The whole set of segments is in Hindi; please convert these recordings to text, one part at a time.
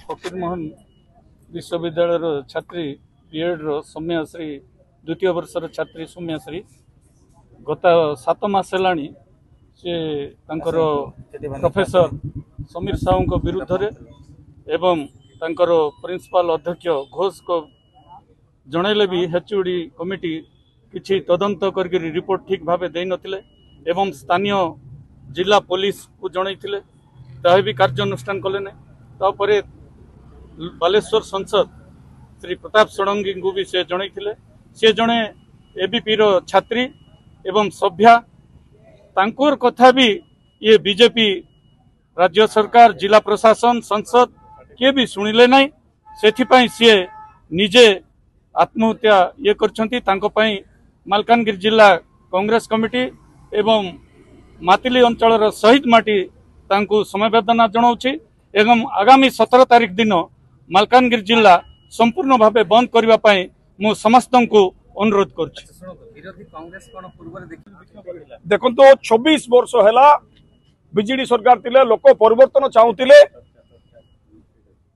फकीर मोहन विश्वविद्यालय छात्री बीएड सौम्याश्री द्वितीय वर्षर छात्री सौम्याश्री गत 7 मास है सी प्रोफेसर समीर साहू विरुद्ध रे एवं तांकर प्रिंसिपल अध्यक्ष घोष को जनइले भी हेचओडी कमिटी किछि तदंत करके रिपोर्ट ठीक भाव दे नथिले एवं स्थानीय जिला पुलिस को जनइथिले ताहे भी कार्यानुष्ठान कले ने तापरे बालेश्वर सांसद श्री प्रताप षडंगी को भी से जनइथिले से जड़े एबीपी रो छात्री एवं सभ्या तांकोर कथा भी ये बीजेपी राज्य सरकार जिला प्रशासन संसद किए भी शुणिले नहीं सेथिपाई सी निजे आत्महत्या ये करछंती तांको पई मालकानगिरी जिला कांग्रेस कमिटी एवं मातिली अंचल शहीद माटी तांको समवेदना जनाउछि एवं आगामी 17 तारिख दिन मालकानगिरी जिला संपूर्ण भावे बंद करबा पई मु समस्त को अनुरोध करछि। देखो 26 वर्ष है बीजेडी सरकार थिले लोक परिवर्तन चाहूले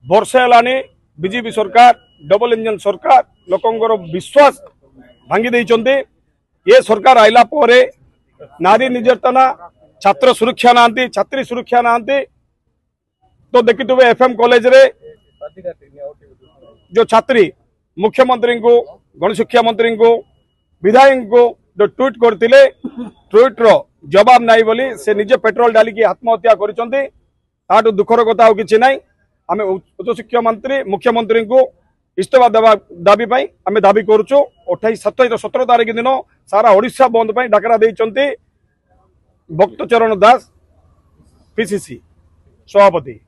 वर्षे है बीजेपी सरकार डबल इंजन सरकार लोकंर विश्वास भांगी देइचंती ये सरकार आइला परे नारी निर्यातना छात्र सुरक्षा नांती छात्री सुरक्षा नांती तो देखिए एफएम कॉलेज रे जो छात्री मुख्यमंत्री को गणशिक्षा मंत्री को विधायक को जो ट्वीट करते ट्वीट रो जवाब नहीं बोली से निजे पेट्रोल डाली की आत्महत्या कर दुखर कथा कि ना आम उच्च शिक्षा मंत्री मुख्यमंत्री को इस्तीफा देवा दाबी आम दाबी करुचु 17 तारिख दिन सारा ओडिशा बंद डाकरा देइचंती भक्तचरण दास पीसीसी सभापति।